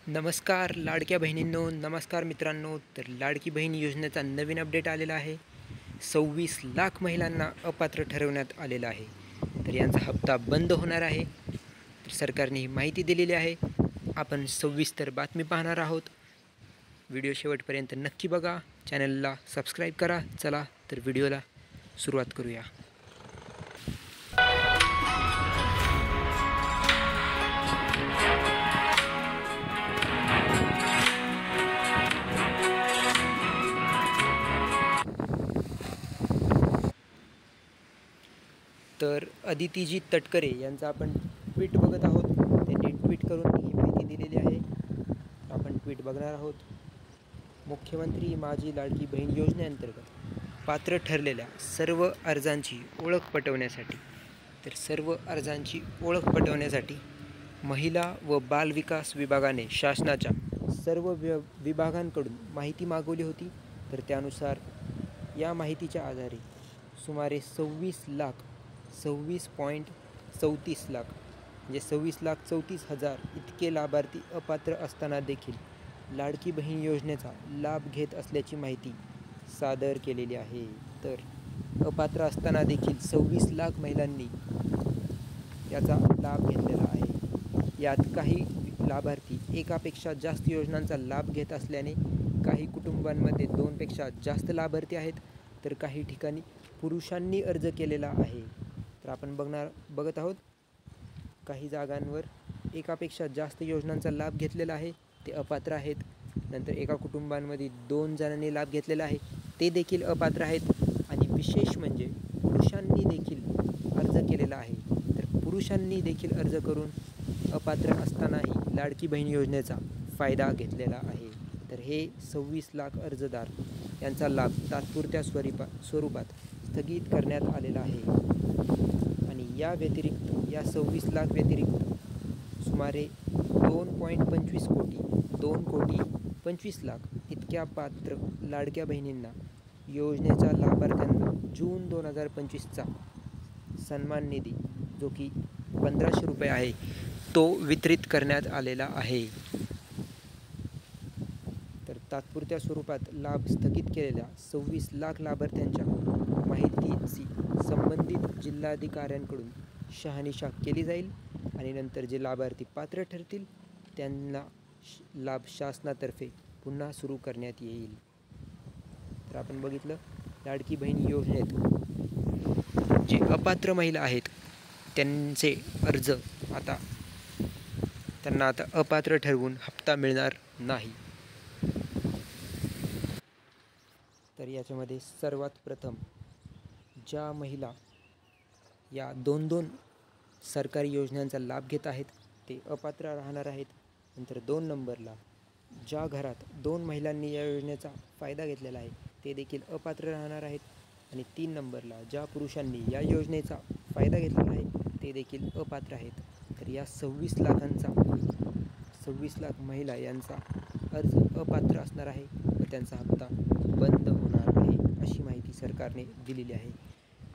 नमस्कार लाडक्या बहिणींनो, नमस्कार मित्रांनो. तर लाडकी बहीण योजनेचा नवीन अपडेट आलेला आहे. 26 लाख महिलांना अपात्र ठरवण्यात आलेलं आहे. तर यांचा हप्ता बंद होणार आहे. तर सरकारने ही माहिती दिलेली आहे. आपण सविस्तर बातमी पाहणार आहोत. व्हिडिओ शेवटपर्यंत नक्की बघा. चॅनलला सबस्क्राईब करा. चला तर व्हिडिओला सुरुवात करूया. तर अदितीजी तटकरे यांचा आपण ट्विट बघत आहोत. त्यांनी ट्विट करून ही माहिती दिलेली आहे. आपण ट्विट बघणार आहोत. मुख्यमंत्री माझी लाडकी बहीण योजनेअंतर्गत पात्र ठरलेल्या सर्व अर्जांची ओळख पटवण्यासाठी महिला व बाल विकास विभागाने शासनाच्या सर्व विभागांकडून माहिती मागवली होती. तर त्यानुसार या माहितीच्या आधारे सुमारे 26.34 लाख म्हणजे 26,34,000 इतके लाभार्थी अपात्र असताना देखील लाडकी बहीण योजनेचा लाभ घेत असल्याची माहिती सादर केलेली आहे. तर अपात्र असताना देखील 26 लाख महिलांनी याचा लाभ घेतलेला आहे. यात काही लाभार्थी एकापेक्षा जास्त योजनांचा लाभ घेत असल्याने काही कुटुंबांमध्ये 2पेक्षा जास्त लाभार्थी आहेत. तर काही ठिकाणी पुरुषांनी अर्ज केलेला आहे. तर आपण बघत आहोत. काही जागांवर एकापेक्षा जास्त योजनांचा लाभ घेतलेला आहे, ते अपात्र आहेत. नंतर एका कुटुंबांमध्ये 2 जणांनी लाभ घेतलेला आहे, ते देखील अपात्र आहेत. आणि विशेष म्हणजे पुरुषांनी देखील अर्ज केलेला आहे. तर पुरुषांनी देखील अर्ज करून अपात्र असतानाही लाडकी बहीण योजनेचा फायदा घेतलेला आहे. तर हे 26 लाख अर्जदार यांचा लाभ तात्पुरत्या स्वरूपात स्थगित करण्यात आलेला आहे. आणि या 26 लाख व्यतिरिक्त सुमारे 2.25 लाख इतक्या पात्र लाडक्या बहिणींना योजनेच्या लाभार्थ्यांना जून 2025चा सन्मान निधी, जो की 1500 रुपये आहे, तो वितरित करण्यात आलेला आहे. तर तात्पुरत्या स्वरूपात लाभ स्थगित केलेल्या 26 लाख लाभार्थ्यांच्या माहितीची संबंधित जिल्हाधिकाऱ्यांकडून शहानिशा केली जाईल. आणि नंतर जे लाभार्थी पात्र ठरतील त्यांना लाभ शासनातर्फे पुन्हा सुरू करण्यात येईल. तर आपण बघितलं, लाडकी बहीण योजनेत जे अपात्र महिला आहेत त्यांचे अर्ज त्यांना आता अपात्र ठरवून हप्ता मिळणार नाही. तर याच्यामध्ये सर्वात प्रथम ज्या महिला या 2 सरकारी योजनांचा लाभ घेत आहेत ते अपात्र राहणार आहेत. नंतर 2 नंबरला ज्या घरात 2 महिलांनी या योजनेचा फायदा घेतलेला आहे ते देखील अपात्र राहणार आहेत. आणि 3 नंबरला ज्या पुरुषांनी या योजनेचा फायदा घेतलेला आहे ते देखील अपात्र आहेत. तर या 26 लाख महिला यांचा अर्ज अपात्र असणार आहे व त्यांचा हप्ता बंद होणार आहे, अशी माहिती सरकारने दिलेली आहे.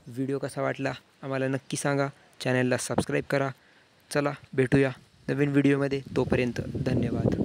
व्हिडिओ कसा वाटला आम्हाला नक्की सांगा. चॅनलला सबस्क्राईब करा. चला भेटूया नवीन व्हिडिओमध्ये. तोपर्यंत धन्यवाद.